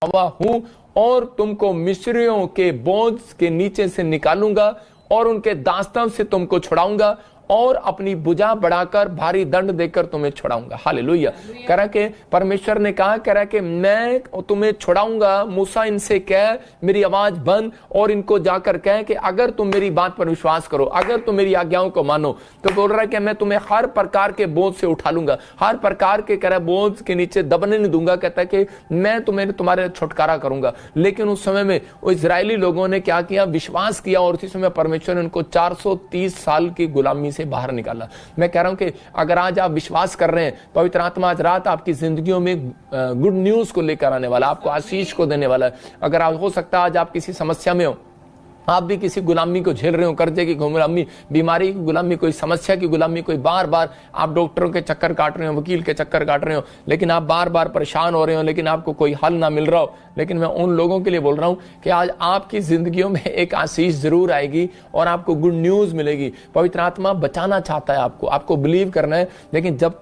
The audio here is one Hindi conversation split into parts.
यहोवा हूं और तुमको मिस्रियों के बोझ के नीचे से निकालूंगा और उनके दास्तान से तुमको छुड़ाऊंगा और अपनी भुजा बढ़ाकर भारी दंड देकर तुम्हें छुड़ाऊंगा। हालेलुया। कह रहा कि परमेश्वर ने कहा, कह रहा कि मैं तुम्हें छुड़ाऊंगा। मूसा इनसे कह मेरी आवाज बंद और इनको जाकर कह कि अगर तुम मेरी बात पर विश्वास करो, अगर तुम मेरी आज्ञाओं को मानो, तो बोल रहा है कि मैं तुम्हें हर प्रकार के बोझ से उठा लूंगा, हर प्रकार के कह रहा बोझ के नीचे दबने नहीं दूंगा। कहता है कि मैं तुम्हें तुम्हारे छुटकारा करूंगा। लेकिन उस समय में वो इजरायली लोगों ने क्या किया, विश्वास किया और उसी समय परमेश्वर ने उनको 430 साल की गुलामी से बाहर निकाला। मैं कह रहा हूं कि अगर आज आप विश्वास कर रहे हैं, पवित्र आत्मा आज रात आपकी जिंदगियों में गुड न्यूज को लेकर आने वाला, आपको आशीष को देने वाला है। अगर आप हो सकता है आज आप किसी समस्या में हो, आप भी किसी गुलामी को झेल रहे हो, कर्जे की गुलामी, बीमारी की गुलामी, कोई समस्या की गुलामी, कोई बार बार आप डॉक्टरों के चक्कर काट रहे हो, वकील के चक्कर काट रहे हो, लेकिन आप बार बार परेशान हो रहे हो, लेकिन आपको कोई हल ना मिल रहा हो। लेकिन मैं उन लोगों के लिए बोल रहा हूं कि आज आपकी जिंदगियों में एक आशीष जरूर आएगी और आपको गुड न्यूज मिलेगी। पवित्र आत्मा बचाना चाहता है आपको बिलीव करना है, लेकिन जब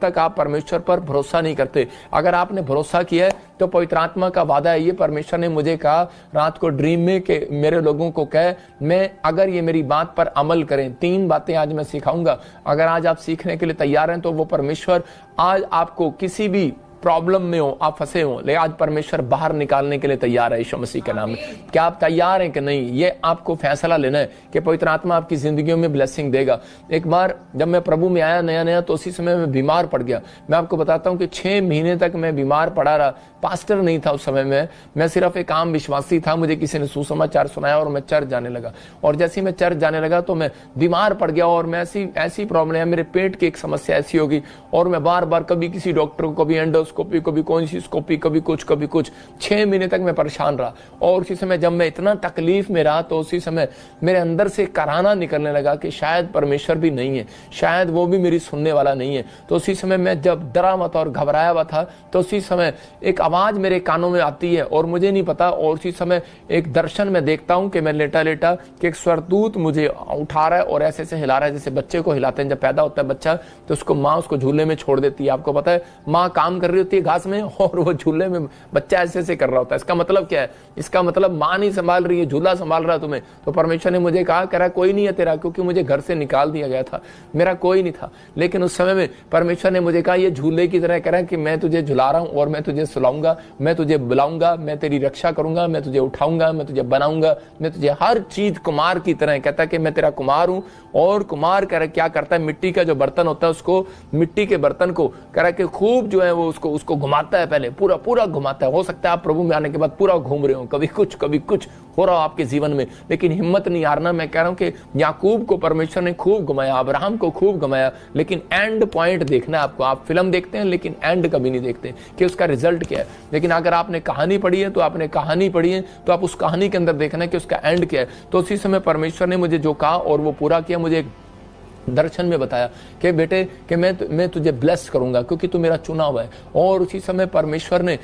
तक आप परमेश्वर पर भरोसा नहीं करते। अगर आपने भरोसा किया है तो पवित्र आत्मा का वादा है, ये परमेश्वर ने मुझे कहा रात को ड्रीम में कि मेरे लोगों को कहे, मैं अगर ये मेरी बात पर अमल करें, 3 बातें आज मैं सिखाऊंगा। अगर आज आप सीखने के लिए तैयार हैं तो वो परमेश्वर आज आपको किसी भी प्रॉब्लम में हो, आप फंसे हो, लेकिन आज परमेश्वर बाहर निकालने के लिए तैयार है यीशु मसीह के नाम में। क्या आप तैयार हैं कि नहीं, ये आपको फैसला लेना है कि पवित्र आत्मा आपकी जिंदगियों में ब्लेसिंग देगा। एक बार जब मैं प्रभु में आया नया तो उसी समय मैं बीमार पड़ गया। मैं आपको बताता हूं कि 6 महीने तक मैं बीमार पड़ा रहा। पास्टर नहीं था उस समय में, मैं सिर्फ एक आम विश्वासी था। मुझे किसी ने सुसमाचार सुनाया और मैं चर्च जाने लगा, और जैसे ही मैं चर्च जाने लगा तो मैं बीमार पड़ गया और मैं ऐसी प्रॉब्लम है, मेरे पेट की एक समस्या ऐसी होगी और मैं बार बार कभी किसी डॉक्टर को, कभी एंडोस्कोपी, कभी कौन सी स्कोपी, कभी कुछ 6 महीने तक मैं परेशान रहा। और उसी समय जब मैं इतना तकलीफ में रहा तो उसी समय मेरे अंदर से कराना निकलने लगा कि शायद परमेश्वर भी नहीं है, शायद वो भी मेरी सुनने वाला नहीं है। तो उसी समय मैं जब डरा हुआ था और घबराया हुआ था तो उसी समय एक आवाज मेरे कानों में आती है और मुझे नहीं पता, और उसी समय एक दर्शन में देखता हूं कि मैं लेटा कि एक स्वर्गदूत मुझे उठा रहा है और ऐसे से हिला रहा है जैसे बच्चे को हिलाते हैं। जब पैदा होता है बच्चा तो उसको माँ उसको झूले में छोड़ देती है। आपको पता है, माँ काम कर रही होती है घास में और वो झूले में बच्चा ऐसे कर रहा होता है। इसका मतलब क्या है? इसका मतलब माँ नहीं संभाल रही है, झूला संभाल रहा है तुम्हें। तो परमेश्वर ने मुझे कहा, कह रहा कोई नहीं है तेरा, क्योंकि मुझे घर से निकाल दिया गया था, मेरा कोई नहीं था। लेकिन उस समय में परमेश्वर ने मुझे कहा ये झूले की तरह, कह रहा है कि मैं तुझे झुला रहा हूं और मैं तुझे सुलाऊंगा, मैं तुझे बुलाऊंगा, मैं तेरी रक्षा करूंगा, मैं तुझे उठाऊंगा, मैं तुझे बनाऊंगा, मैं तुझे हर चीज कुमार की तरह। कहता है कि मैं तेरा कुमार हूं। और कुमार कह रहा क्या करता है, मिट्टी का जो बर्तन होता है उसको, मिट्टी के बर्तन को कह रहा कि खूब जो है वो उसको घुमाता है, पहले पूरा घुमाता है। हो सकता है आप प्रभु में आने के बाद पूरा घूम रहे हो, कभी कुछ हो रहा हो आपके जीवन में, लेकिन हिम्मत नहीं हारना। मैं कह रहा हूं कि याकूब को परमेश्वर ने खूब घुमाया, अब्राहम को खूब घुमाया, लेकिन एंड पॉइंट देखना है आपको। आप फिल्म देखते हैं लेकिन एंड कभी नहीं देखते कि उसका रिजल्ट क्या है। लेकिन अगर आपने कहानी पढ़ी है तो आपने कहानी पढ़ी है तो आप उस कहानी के अंदर देखना है कि उसका एंड क्या है। तो उसी समय परमेश्वर ने मुझे जो कहा और वो पूरा किया। मुझे दर्शन में बताया कि बेटे कि मैं तुझे ब्लेस करूंगा क्योंकि तू मेरा चुना हुआ है। और उसी समय परमेश्वर ने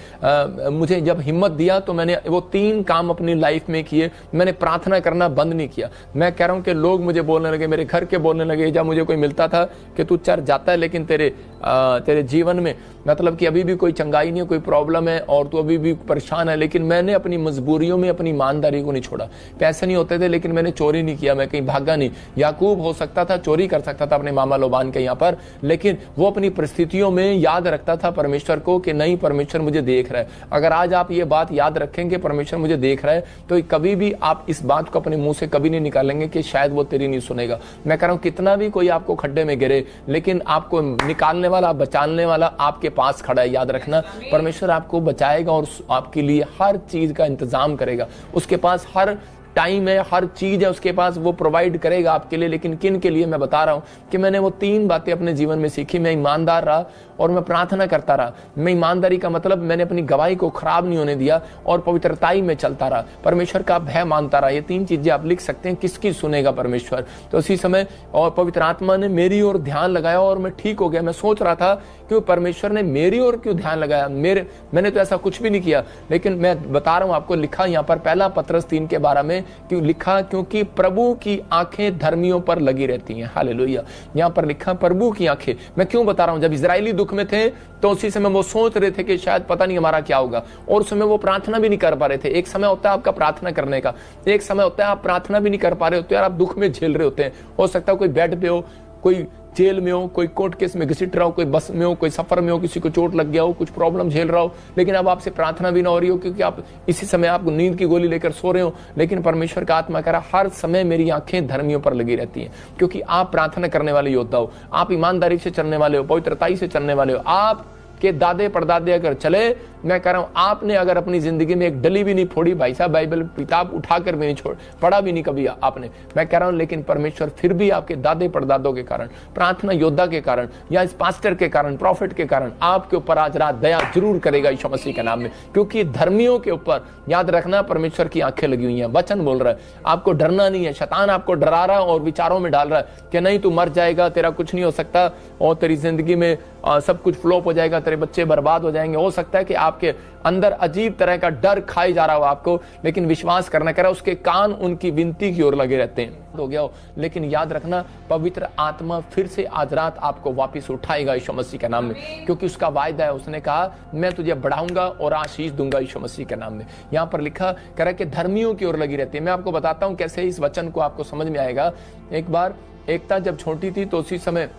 मुझे जब हिम्मत दिया तो मैंने वो 3 काम अपनी लाइफ में किए। मैंने प्रार्थना करना बंद नहीं किया। मैं कह रहा हूं कि लोग मुझे बोलने लगे, मेरे घर के बोलने लगे, जब मुझे कोई मिलता था कि तू चर्च जाता है लेकिन तेरे जीवन में मतलब कि अभी भी कोई चंगाई नहीं है, कोई प्रॉब्लम है और तू अभी भी परेशान है। लेकिन मैंने अपनी मजबूरियों में अपनी ईमानदारी को नहीं छोड़ा। पैसे नहीं होते थे लेकिन मैंने चोरी नहीं किया, मैं कहीं भागा नहीं। याकूब हो सकता था चोरी कर सकता था अपने मामा लोबान के यहाँ पर, लेकिन वो अपनी परिस्थितियों में याद रखता था परमेश्वर को कि नहीं, परमेश्वर मुझे देख रहा है। अगर आज आप ये बात याद रखेंगे परमेश्वर मुझे देख रहा है, तो कभी भी आप इस बात को अपने मुंह से कभी नहीं निकालेंगे कि शायद वो तेरी नहीं सुनेगा। मैं कह रहा हूं कितना भी कोई आपको खड्डे में गिरे, लेकिन आपको निकालने वाला, बचाने वाला आपके पास खड़ा है। याद रखना, परमेश्वर आपको बचाएगा और आपके लिए हर चीज का इंतजाम करेगा। उसके पास हर टाइम है, हर चीज है उसके पास, वो प्रोवाइड करेगा आपके लिए। लेकिन किन के लिए मैं बता रहा हूं कि मैंने वो 3 बातें अपने जीवन में सीखी। मैं ईमानदार रहा और मैं प्रार्थना करता रहा। मैं ईमानदारी का मतलब मैंने अपनी गवाही को खराब नहीं होने दिया और पवित्रताई में चलता रहा, परमेश्वर का भय मानता रहा। ये 3 चीजें आप लिख सकते हैं, किसकी सुनेगा परमेश्वर। तो उसी समय और पवित्र आत्मा ने मेरी ओर ध्यान लगाया और मैं ठीक हो गया। मैं सोच रहा था कि परमेश्वर ने मेरी ओर क्यों ध्यान लगाया, मैंने तो ऐसा कुछ भी नहीं किया। लेकिन मैं बता रहा हूं आपको, लिखा यहाँ पर 1 पत्रस 3 के 12 में क्यों लिखा? क्योंकि प्रभु की आंखें धर्मियों पर लगी रहती हैं। हालेलुया। यहाँ पर लिखा प्रभु की आंखें। मैं क्यों बता रहा हूं? जब इजरायली दुख में थे तो उसी समय वो सोच रहे थे कि शायद पता नहीं हमारा क्या होगा, और उस समय वो प्रार्थना भी नहीं कर पा रहे थे। एक समय होता है आपका प्रार्थना करने का, एक समय होता है आप प्रार्थना भी नहीं कर पा रहे होते, यार आप दुख में झेल रहे होते हैं। हो सकता है कोई बेड पे हो, कोई जेल में हो, कोई कोर्ट केस में घसीट रहा हो, कोई बस में हो, कोई सफर में हो, किसी को चोट लग गया हो, कुछ प्रॉब्लम झेल रहा हो, लेकिन अब आपसे प्रार्थना भी ना हो रही हो क्योंकि आप इसी समय आप नींद की गोली लेकर सो रहे हो। लेकिन परमेश्वर का आत्मा कह रहा हर समय मेरी आंखें धर्मियों पर लगी रहती हैं, क्योंकि आप प्रार्थना करने वाले योद्धा हो, आप ईमानदारी से चलने वाले हो, पवित्रताई से चलने वाले हो। आप के दादे परदादे अगर चले, मैं कह रहा हूं आपने अगर अपनी जिंदगी में एक डली भी नहीं फोड़ी, भाई साहब बाइबल किताब उठाकर भी नहीं छोड़ पढ़ा भी नहीं कभी आपने, मैं कह रहा हूं, लेकिन परमेश्वर फिर भी आपके दादे परदादों के कारण, प्रार्थना योद्धा के कारण, या इस पास्टर के कारण, प्रॉफिट के कारण आपके ऊपर आज रात दया जरूर करेगा यीशु मसीह के नाम में। क्योंकि धर्मियों के ऊपर याद रखना परमेश्वर की आंखें लगी हुई हैं। वचन बोल रहा है आपको डरना नहीं है। शैतान आपको डरा रहा है और विचारों में डाल रहा है कि नहीं तू मर जाएगा, तेरा कुछ नहीं हो सकता, और तेरी जिंदगी में सब कुछ फ्लॉप हो जाएगा, तेरे बच्चे बर्बाद हो जाएंगे। हो सकता है कि आपके अंदर अजीब तरह का डर खाई जा रहा हो आपको, लेकिन विश्वास करना कह रहा उसके कान उनकी विनती की ओर लगे रहते हैं। हो गया हो, लेकिन याद रखना पवित्र आत्मा फिर से आज रात आपको वापस उठाएगा यीशु मसीह के नाम में, क्योंकि उसका वायदा है। उसने कहा मैं तुझे बढ़ाऊंगा और आशीष दूंगा यीशु मसीह के नाम में। यहाँ पर लिखा कह रहा कि धर्मियों की ओर लगी रहती है। मैं आपको बताता हूँ कैसे इस वचन को आपको समझ में आएगा। एक बार एकता जब छोटी थी तो उसी समय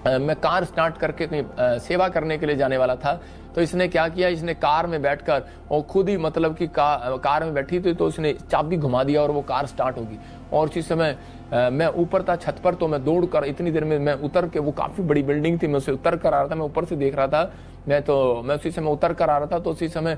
मैं कार स्टार्ट करके कहीं सेवा करने के लिए जाने वाला था। तो इसने क्या किया, इसने कार में बैठकर और खुद ही मतलब कि कार में बैठी थी तो इसने चाबी घुमा दिया और वो कार स्टार्ट होगी। और उसी समय मैं ऊपर था छत पर, तो मैं दौड़ कर इतनी देर में मैं उतर के, वो काफ़ी बड़ी बिल्डिंग थी, मैं उसे उतर कर आ रहा था, मैं ऊपर से देख रहा था, मैं उसी समय उतर कर आ रहा था। तो उसी समय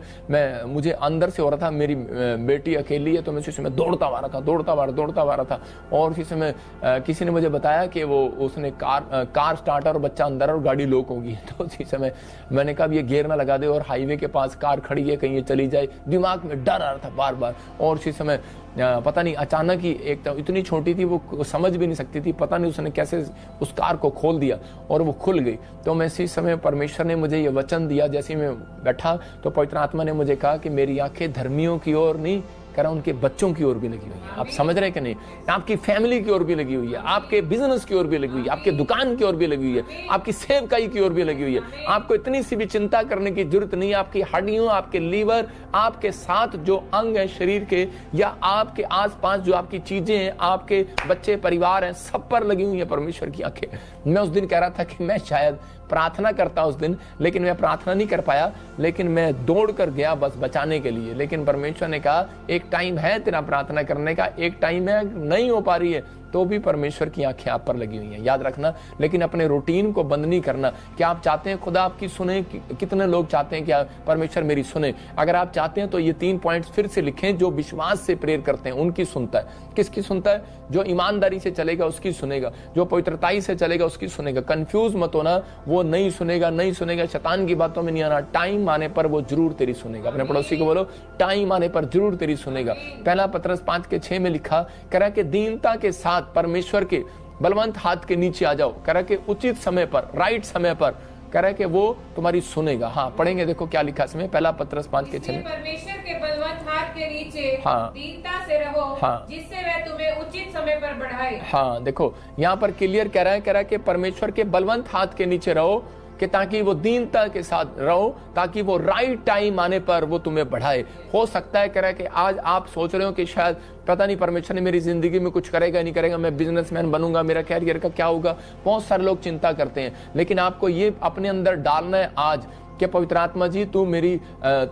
मुझे अंदर से हो रहा था मेरी बेटी अकेली है, तो मैं उसी समय दौड़ता आ रहा था। और उसी समय किसी ने मुझे बताया कि वो उसने कार स्टार्टर और बच्चा अंदर और गाड़ी लॉक होगी। तो उसी समय मैंने कहा ये गियर ना लगा दे, और हाईवे के पास कार खड़ी है, कहीं ये चली जाए, दिमाग में डर आ रहा था बार बार। और उसी समय पता नहीं अचानक ही एक तो इतनी छोटी थी वो समझ भी नहीं सकती थी, पता नहीं उसने कैसे उस कार को खोल दिया और वो खुल गई। तो मैं इसी समय परमेश्वर ने मुझे ये वचन दिया, जैसे ही मैं बैठा तो पवित्र आत्मा ने मुझे कहा कि मेरी आंखें धर्मियों की ओर नहीं, कह रहा उनके बच्चों की ओर भी लगी हुई है। आप समझ रहे हैं कि नहीं? आपकी फैमिली की ओर भी लगी हुई है, आपके बिजनेस की ओर भी लगी हुई है, आपके दुकान की ओर भी लगी हुई है, आपकी सेवकाई की ओर भी लगी हुई है। आपको इतनी सी भी चिंता करने की जरूरत नहीं है। आपकी हड्डियों, आपके लीवर, आपके साथ जो अंग है शरीर के, या आपके आसपास जो आपकी चीजें हैं, आपके बच्चे, परिवार हैं, सब पर लगी हुई है परमेश्वर की आंखें। मैं उस दिन कह रहा था कि मैं शायद प्रार्थना करता उस दिन, लेकिन मैं प्रार्थना नहीं कर पाया, लेकिन मैं दौड़ कर गया बस बचाने के लिए। लेकिन परमेश्वर ने कहा एक टाइम है तेरा प्रार्थना करने का, एक टाइम है, नहीं हो पा रही है तो भी परमेश्वर की आंखें आप पर लगी हुई हैं, याद रखना। लेकिन अपने रूटीन को बंद नहीं करना। क्या आप चाहते हैं खुदा आपकी सुने? कितने लोग चाहते हैं कि परमेश्वर मेरी सुने? अगर आप चाहते हैं तो ये 3 पॉइंट्स फिर से लिखें। जो विश्वास से प्रेयर करते हैं उनकी सुनता है। किसकी सुनता है? जो ईमानदारी से चलेगा उसकी सुनेगा, जो पवित्रताई से चलेगा उसकी सुनेगा। कंफ्यूज मत होना, वो नहीं सुनेगा, शैतान की बातों में नहीं आना। टाइम आने पर वो जरूर तेरी सुनेगा। अपने पड़ोसी को बोलो टाइम आने पर जरूर तेरी सुनेगा। पहला पत्रस 5:6 में लिखा कह रहा कि दीनता के साथ परमेश्वर के बलवंत हाथ के नीचे आ जाओ। कह रहा कि उचित समय पर, राइट समय पर, कह रहा है कि वो तुम्हारी सुनेगा। हाँ पढ़ेंगे, देखो क्या लिखा इसमें, पहला पत्रस 5:6 में। परमेश्वर के बलवंत हाथ के नीचे हाँ, दीनता से रहो, हाँ, जिससे वह तुम्हें उचित समय पर बढ़ाए। हाँ देखो यहाँ पर क्लियर कह रहा है कि परमेश्वर के बलवंत हाथ के नीचे रहो, कि ताकि वो दीनता के साथ रहो, ताकि वो राइट टाइम आने पर वो तुम्हें बढ़ाए। हो सकता है कह रहा है कि आज आप सोच रहे हो कि शायद पता नहीं परमेश्वर ने मेरी जिंदगी में कुछ करेगा नहीं करेगा, मैं बिजनेसमैन बनूंगा, मेरा कैरियर का क्या होगा। बहुत सारे लोग चिंता करते हैं, लेकिन आपको ये अपने अंदर डालना है आज कि पवित्र आत्मा जी तू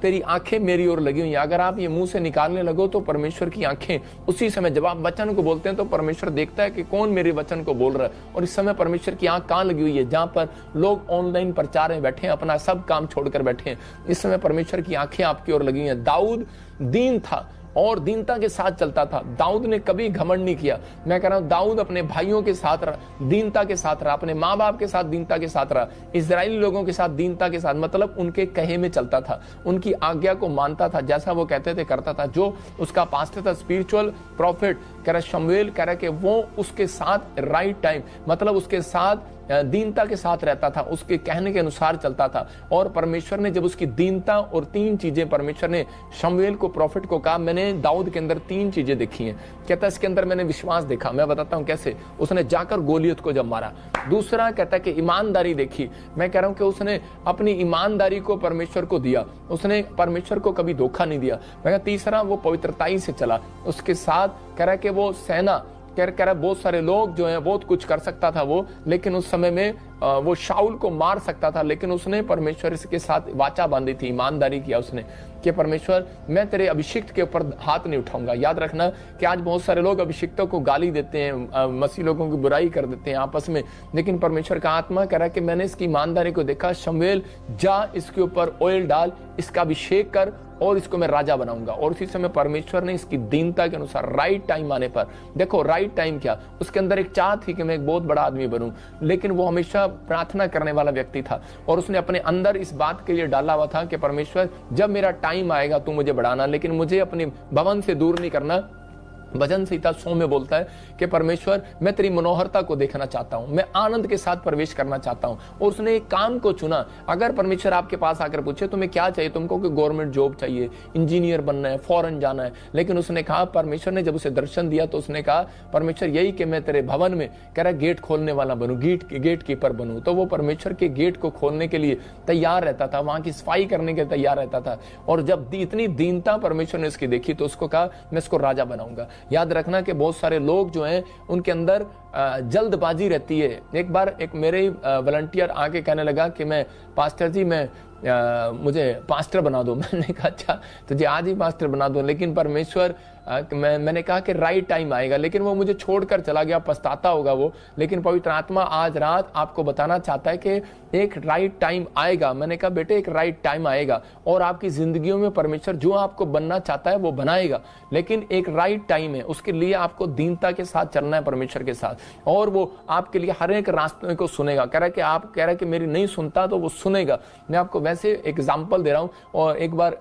तेरी आंखें मेरी ओर लगी हुई है। अगर आप ये मुंह से निकालने लगो तो परमेश्वर की आंखें उसी समय, जब आप वचन को बोलते हैं तो परमेश्वर देखता है कि कौन मेरे वचन को बोल रहा है। और इस समय परमेश्वर की आंख कहाँ लगी हुई है? जहां पर लोग ऑनलाइन प्रचार में बैठे हैं, अपना सब काम छोड़कर बैठे हैं, इस समय परमेश्वर की आंखें आपकी ओर लगी हुई हैं। दाऊद दीन था और दीनता के साथ चलता था। दाऊद ने कभी घमंड नहीं किया। मैं कह रहा हूं दाऊद अपने भाइयों के साथ रहा, दीनता के साथ रहा, अपने माँ बाप के साथ दीनता के साथ रहा, इजरायली लोगों के साथ दीनता के साथ, मतलब उनके कहे में चलता था, उनकी आज्ञा को मानता था, जैसा वो कहते थे करता था। जो उसका पास्टर था, स्पिरिचुअल प्रॉफिट कह रहा शमूएल, कह रहा कि वो उसके साथ राइट टाइम, मतलब उसके साथ दीनता के साथ रहता था, उसके कहने के अनुसार चलता था। और परमेश्वर ने जब उसकी दीनता और 3 चीजें परमेश्वर ने शमूएल को, प्रॉफिट को कहा, मैंने दाऊद के अंदर 3 चीजें देखी हैं। कहता है इसके अंदर मैंने विश्वास देखा। मैं बताता हूं कैसे। उसने जाकर गोलियत को जब मारा। दूसरा कहता है कि ईमानदारी देखी। मैं कह रहा हूं कि उसने अपनी ईमानदारी को परमेश्वर को दिया, उसने परमेश्वर को कभी धोखा नहीं दिया। मैं तीसरा वो पवित्रताई से चला। उसके साथ कह रहा है कि वो सेना कह रहा बहुत सारे लोग जो हैं बहुत कुछ कर सकता था वो, लेकिन उस समय में वो शाऊल को मार सकता था, लेकिन उसने परमेश्वर के साथ वाचा बांधी थी, ईमानदारी किया उसने कि परमेश्वर मैं तेरे अभिषिक्त के ऊपर हाथ नहीं उठाऊंगा। याद रखना कि आज बहुत सारे लोग अभिषिक्तों को गाली देते हैं, मसीह लोगों की बुराई कर देते हैं आपस में, लेकिन परमेश्वर का आत्मा कह रहा है कि मैंने इसकी ईमानदारी को देखा। शमूएल जा इसके ऊपर ऑयल डाल, इसका अभिषेक कर और इसको मैं राजा बनाऊंगा। और उसी समय परमेश्वर ने इसकी दीनता के अनुसार राइट टाइम आने पर, देखो राइट टाइम क्या, उसके अंदर एक चाह थी कि मैं एक बहुत बड़ा आदमी बनूं, लेकिन वो हमेशा प्रार्थना करने वाला व्यक्ति था। और उसने अपने अंदर इस बात के लिए डाला हुआ था कि परमेश्वर जब मेरा टाइम आएगा तू मुझे बढ़ाना, लेकिन मुझे अपने भवन से दूर नहीं करना। भजन संहिता 100 में बोलता है कि परमेश्वर मैं तेरी मनोहरता को देखना चाहता हूं, मैं आनंद के साथ प्रवेश करना चाहता हूं। और उसने एक काम को चुना। अगर परमेश्वर आपके पास आकर पूछे तुम्हें क्या चाहिए, तुमको कि गवर्नमेंट जॉब चाहिए, इंजीनियर बनना है, फॉरेन जाना है, लेकिन उसने कहा, परमेश्वर ने जब उसे दर्शन दिया तो उसने कहा परमेश्वर यही कि मैं तेरे भवन में कह रहा गेट खोलने वाला बनूं, गेट कीपर बनूं। तो वो परमेश्वर के गेट को खोलने के लिए तैयार रहता था, वहां की सफाई करने के लिए तैयार रहता था। और जब इतनी दीनता परमेश्वर ने उसकी देखी तो उसको कहा मैं इसको राजा बनाऊंगा। याद रखना कि बहुत सारे लोग जो हैं उनके अंदर जल्दबाजी रहती है। एक बार एक मेरे वॉलंटियर आके कहने लगा कि मैं पास्टर जी मुझे पास्टर बना दो। मैंने कहा अच्छा तुझे आज ही पास्टर बना दो, लेकिन परमेश्वर मैंने कहा कि राइट टाइम आएगा, लेकिन वो मुझे छोड़कर चला गया, पछताता होगा वो। लेकिन पवित्र आत्मा आज रात आपको बताना चाहता है कि एक राइट टाइम आएगा। मैंने कहा बेटे एक राइट टाइम आएगा और आपकी जिंदगियों में परमेश्वर जो आपको बनना चाहता है वो बनाएगा, लेकिन एक राइट टाइम है। उसके लिए आपको दीनता के साथ चलना है परमेश्वर के साथ, और वो आपके लिए हर एक रास्ते को सुनेगा। कह रहा है कि मेरी नहीं सुनता तो वो सुनेगा। मैं आपको वैसे एग्जाम्पल दे रहा हूं। और एक बार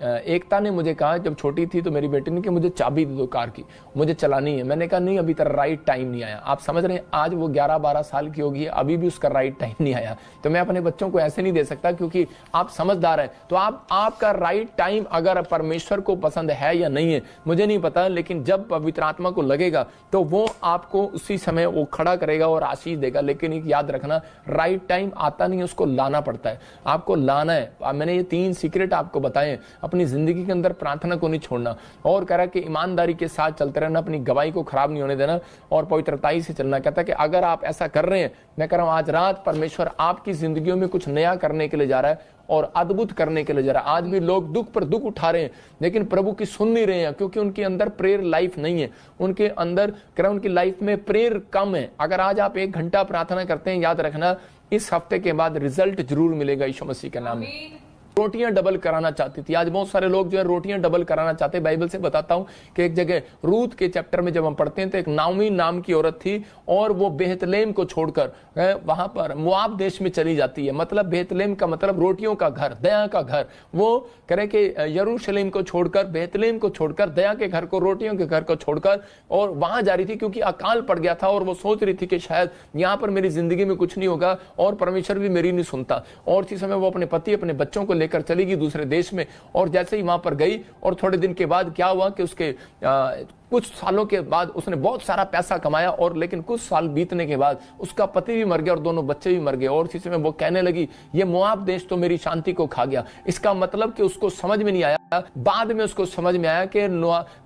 एकता ने मुझे कहा जब छोटी थी तो मेरी बेटी ने कि मुझे चाबी दे दो कार की, मुझे चलानी है। मैंने कहा नहीं अभी तक राइट टाइम नहीं आया। आप समझ रहे हैं, आज वो 11-12 साल की होगी, अभी भी उसका राइट टाइम नहीं आया। तो मैं अपने बच्चों को ऐसे नहीं दे सकता, क्योंकि आप समझदार हैं। तो आपका राइट टाइम अगर परमेश्वर को पसंद है या नहीं है मुझे नहीं पता, लेकिन जब पवित्र आत्मा को लगेगा तो वो आपको उसी समय वो खड़ा करेगा और आशीष देगा। लेकिन एक याद रखना, राइट टाइम आता नहीं है, उसको लाना पड़ता है, आपको लाना है। मैंने ये 3 सीक्रेट आपको बताए। अपनी जिंदगी के अंदर प्रार्थना को नहीं छोड़ना, और कह रहा है कि ईमानदारी के साथ चलते रहना, अपनी गवाही को खराब नहीं होने देना, और पवित्रताई से चलना। कहता है कि अगर आप ऐसा कर रहे हैं, मैं कह रहा हूं आज रात परमेश्वर आपकी जिंदगियों में कुछ नया करने के लिए जा रहा है और अद्भुत करने के लिए जा रहा है। आज भी लोग दुख पर दुख उठा रहे हैं, लेकिन प्रभु की सुन नहीं रहे हैं, क्योंकि उनके अंदर प्रेयर लाइफ नहीं है। उनके अंदर कह रहा उनकी लाइफ में प्रेयर कम है। अगर आज आप 1 घंटा प्रार्थना करते हैं, याद रखना इस हफ्ते के बाद रिजल्ट जरूर मिलेगा यीशु मसीह के नाम में। रोटियां डबल कराना चाहती थी। आज बहुत सारे लोग जो है रोटियां डबल कराना चाहते हैं। बाइबल से बताता हूं कि एक जगह रूत के चैप्टर में जब हम पढ़ते हैं तो एक नाओमी नाम की औरत थी, और वो बेहतलेम को छोड़कर वहां पर मोआब देश में चली जाती है। मतलब बेहतलेम का मतलब रोटियों का घर, दया का घर। वो करे कि यरूशलेम को छोड़कर, बेहतलेम को छोड़कर, दया के घर को, रोटियों के घर को छोड़कर और वहां जा रही थी, क्योंकि अकाल पड़ गया था और वो सोच रही थी कि शायद यहां पर मेरी जिंदगी में कुछ नहीं होगा और परमेश्वर भी मेरी नहीं सुनता। और इसी समय वो अपने पति, अपने बच्चों को लेकर चली गई दूसरे देश में। और जैसे ही वहां पर गई, और थोड़े दिन के बाद क्या हुआ कि उसके कुछ सालों के बाद उसने बहुत सारा पैसा कमाया, और लेकिन कुछ साल बीतने के बाद उसका पति भी मर गया और दोनों बच्चे भी मर गए। और इसी में वो कहने लगी ये मोआब देश तो मेरी शांति को खा गया। इसका मतलब कि उसको समझ में नहीं आया, बाद में उसको समझ में आया कि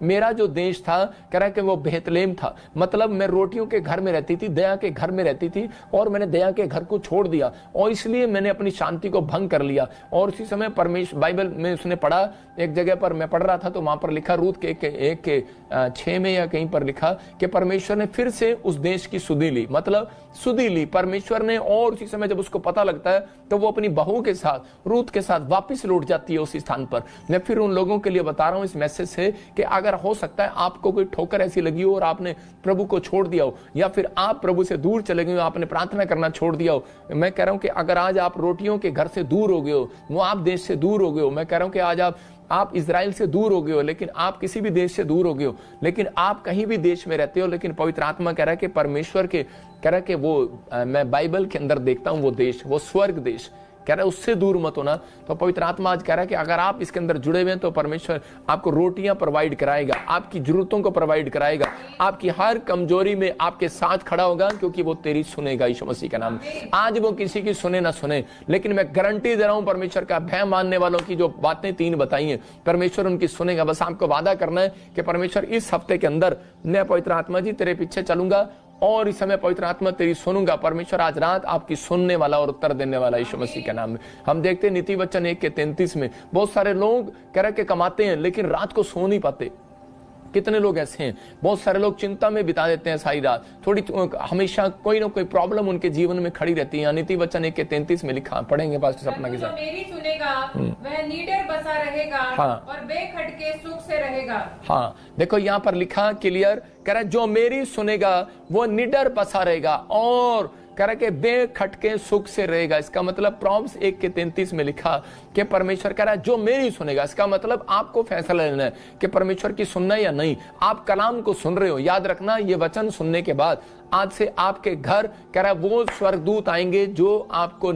मेरा जो देश था, कह रहा है कि वो बेहतलेम था। मतलब मैं रोटियों के घर में रहती थी, दया के घर में रहती थी, और मैंने दया के घर को छोड़ दिया, और इसलिए मैंने अपनी शांति को भंग कर लिया। और उसी समय परमेश्वर, बाइबल में उसने पढ़ा, एक जगह पर मैं पढ़ रहा था तो वहां पर लिखा, रूत के 6 में या कहीं पर लिखा कि परमेश्वर ने फिर से उस देश की सुधि ली। मतलब सुधि ली परमेश्वर ने। और उसी समय जब उसको पता लगता है तो वो अपनी बहू के साथ, रूत के साथ वापस लौट जाती है उसी स्थान पर। मैं फिर उन लोगों के लिए बता रहा हूं इस मैसेज से कि अगर हो सकता है आपको कोई ठोकर ऐसी लगी हो और आपने प्रभु को छोड़ दिया हो, या फिर आप प्रभु से दूर चले गए हो, आपने प्रार्थना करना छोड़ दिया हो, मैं कह रहा हूं कि अगर आज आप रोटियों के घर से दूर हो गए हो, मोआब देश से दूर हो गए हो, मैं कह रहा हूं कि आज आप आप इजराइल से दूर हो गए हो, लेकिन आप किसी भी देश से दूर हो गए हो, लेकिन आप कहीं भी देश में रहते हो, लेकिन पवित्र आत्मा कह रहा है कि परमेश्वर के कह रहा है कि वो मैं बाइबल के अंदर देखता हूं वो देश, वो स्वर्ग देश कह रहा है, उससे दूर मत होना। तो पवित्र आत्मा आज कह रहा है कि अगर आप इसके अंदर जुड़े हुए हैं तो परमेश्वर आपको रोटियां प्रोवाइड कराएगा, आपकी जरूरतों को प्रोवाइड कराएगा, आपकी हर कमजोरी में आपके साथ खड़ा होगा, क्योंकि वो तेरी सुनेगा यीशु मसीह का नाम। आज वो किसी की सुने ना सुने, लेकिन मैं गारंटी दे रहा हूं परमेश्वर का भय मानने वालों की जो बातें 3 बताई हैं, परमेश्वर उनकी सुनेगा। बस आपको वादा करना है कि परमेश्वर इस हफ्ते के अंदर मैं पवित्र आत्मा जी तेरे पीछे चलूंगा और इस समय पवित्र आत्मा तेरी सुनूंगा। परमेश्वर आज रात आपकी सुनने वाला और उत्तर देने वाला यीशु मसीह के नाम में। हम देखते हैं नीति वचन 1:33 में बहुत सारे लोग कह रहे कि कमाते हैं लेकिन रात को सो नहीं पाते। कितने लोग ऐसे हैं, बहुत सारे लोग चिंता में बिता देते हैं सारी रात, थोड़ी हमेशा कोई ना कोई प्रॉब्लम उनके जीवन में खड़ी रहती है। नीति वचन 1:33 में लिखा, पढ़ेंगे पास्टर सपना के साथ। मेरी सुनेगा वह निडर बसा रहेगा और बेखटके सुख से रहेगा। हाँ, देखो यहाँ पर लिखा क्लियर, कह रहा है जो मेरी सुनेगा वो निडर बसा रहेगा और कह रहा है कि बेखटके सुख से रहेगा। इसका मतलब प्रॉम्स 1:33 में लिखा कि परमेश्वर कह रहा है जो मेरी सुनेगा। इसका मतलब आपको फैसला लेना है कि परमेश्वर की सुनना या नहीं। आप कलाम को सुन रहे हो, याद रखना ये वचन सुनने के बाद आज से आपके घर कह रहा है वो स्वर्गदूत आएंगे जो आपको